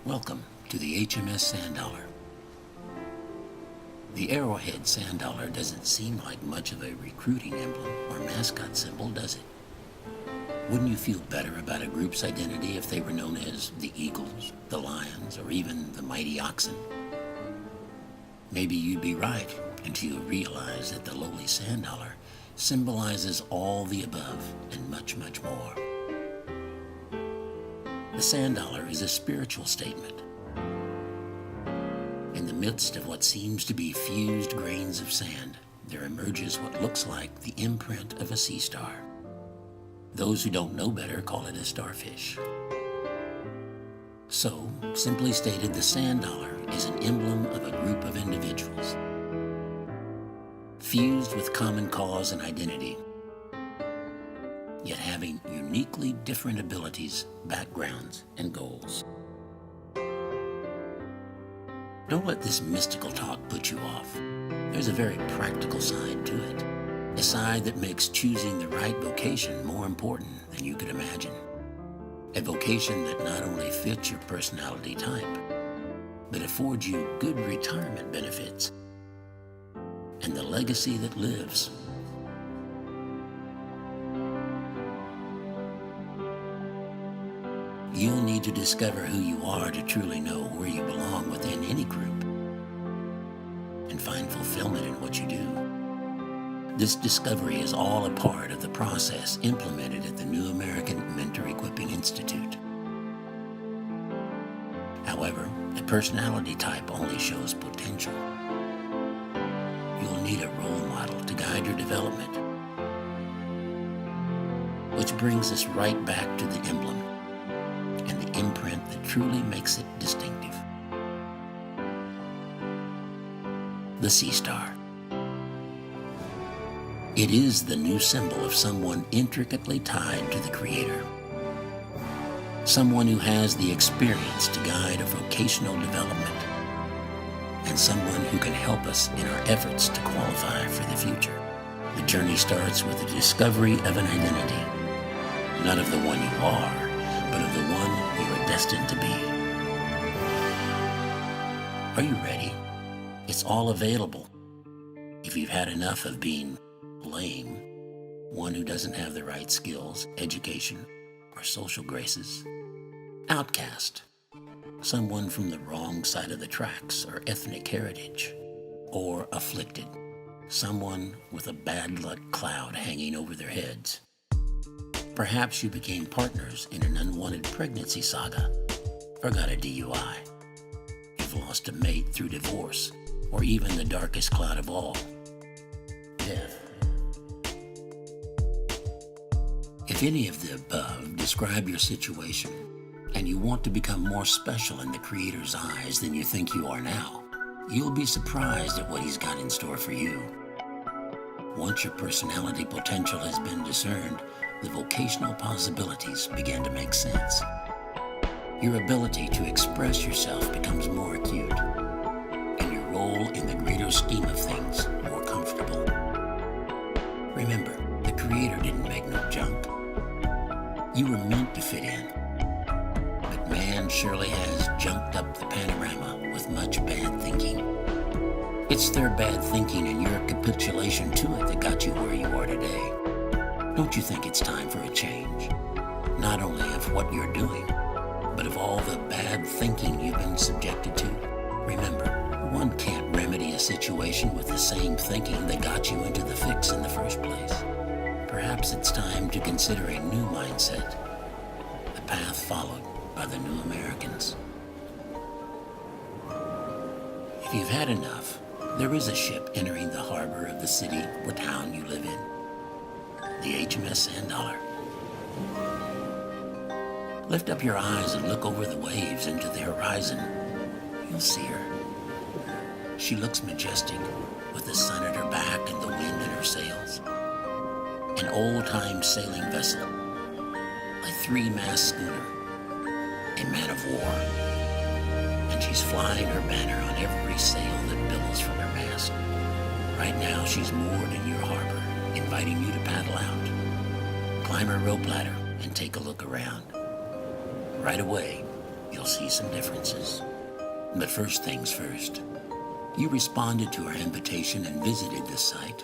Welcome to the HMS Sandollar. The arrowhead Sandollar doesn't seem like much of a recruiting emblem or mascot symbol, does it? Wouldn't you feel better about a group's identity if they were known as the Eagles, the Lions, or even the Mighty Oxen? Maybe you'd be right until you realize that the lowly Sandollar symbolizes all the above and much, much more. The Sandollar is a spiritual statement. In the midst of what seems to be fused grains of sand, there emerges what looks like the imprint of a sea star. Those who don't know better call it a starfish. So, simply stated, the Sandollar is an emblem of a group of individuals, fused with common cause and identity, yet having uniquely different abilities, backgrounds, and goals. Don't let this mystical talk put you off. There's a very practical side to it, a side that makes choosing the right vocation more important than you could imagine. A vocation that not only fits your personality type, but affords you good retirement benefits and the legacy that lives. You'll need to discover who you are to truly know where you belong within any group and find fulfillment in what you do. This discovery is all a part of the process implemented at the New American Mentor Equipping Institute. However, a personality type only shows potential. You'll need a role model to guide your development. Which brings us right back to the emblem and the imprint that truly makes it distinctive. The sea star. It is the new symbol of someone intricately tied to the Creator. Someone who has the experience to guide a vocational development, and someone who can help us in our efforts to qualify for the future. The journey starts with the discovery of an identity, not of the one you are, but of the one you are destined to be. Are you ready? It's all available. If you've had enough of being lame, one who doesn't have the right skills, education, or social graces, outcast, someone from the wrong side of the tracks or ethnic heritage, or afflicted, someone with a bad luck cloud hanging over their heads. Perhaps you became partners in an unwanted pregnancy saga, or got a DUI. You've lost a mate through divorce, or even the darkest cloud of all, death. If any of the above describe your situation, and you want to become more special in the Creator's eyes than you think you are now, you'll be surprised at what He's got in store for you. Once your personality potential has been discerned, the vocational possibilities begin to make sense. Your ability to express yourself becomes more acute, and your role in the greater scheme of things more comfortable. Remember, the Creator didn't make no junk. You were meant to fit in, but man surely has junked up the panorama with much bad thinking. It's their bad thinking and your capitulation to it that got you where you are today. Don't you think it's time for a change? Not only of what you're doing, but of all the bad thinking you've been subjected to. Remember, one can't remedy a situation with the same thinking that got you into the fix in the first place. Perhaps it's time to consider a new mindset, the path followed by the New Americans. If you've had enough, there is a ship entering the harbor of the city or town you live in. The HMS Sandollar. Lift up your eyes and look over the waves into the horizon. You'll see her. She looks majestic, with the sun at her back and the wind in her sails. An old-time sailing vessel, a three-mast schooner, a man of war. And she's flying her banner on every sail that billows from her mast. Right now she's moored in your harbor, inviting you to paddle out. Climb her rope ladder and take a look around. Right away, you'll see some differences. But first things first, you responded to our invitation and visited this site.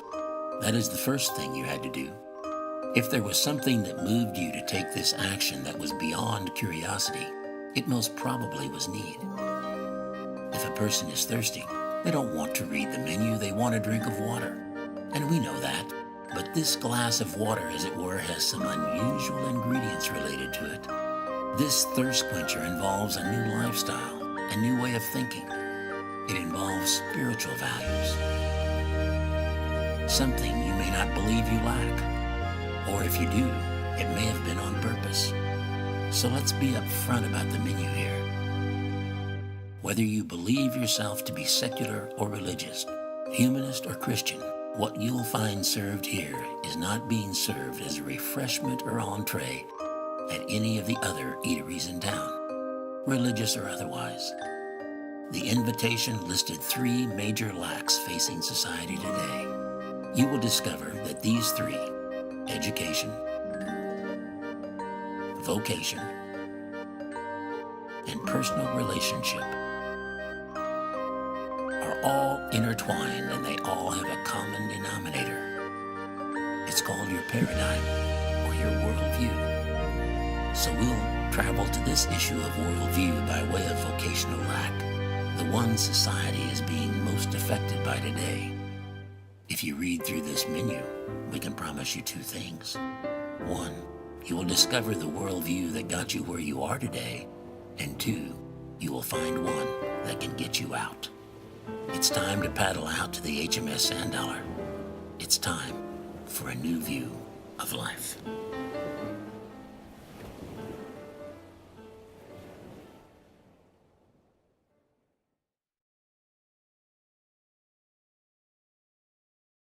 That is the first thing you had to do. If there was something that moved you to take this action that was beyond curiosity, it most probably was need. If a person is thirsty, they don't want to read the menu, they want a drink of water. And we know that, but this glass of water, as it were, has some unusual ingredients related to it. This thirst quencher involves a new lifestyle, a new way of thinking. It involves spiritual values. Something you may not believe you lack, or if you do, it may have been on purpose. So let's be upfront about the menu here. Whether you believe yourself to be secular or religious, humanist or Christian, what you'll find served here is not being served as a refreshment or entree at any of the other eateries in town, religious or otherwise. The invitation listed 3 major lacks facing society today. You will discover that these 3, education, vocation, and personal relationship, are all intertwined, and they all have a common denominator. It's called your paradigm or your worldview. So we'll travel to this issue of worldview by way of vocational lack, the one society is being most affected by today. If you read through this menu, we can promise you 2 things. 1, you will discover the worldview that got you where you are today, and 2, you will find one that can get you out. It's time to paddle out to the HMS Sandollar. It's time for a new view of life.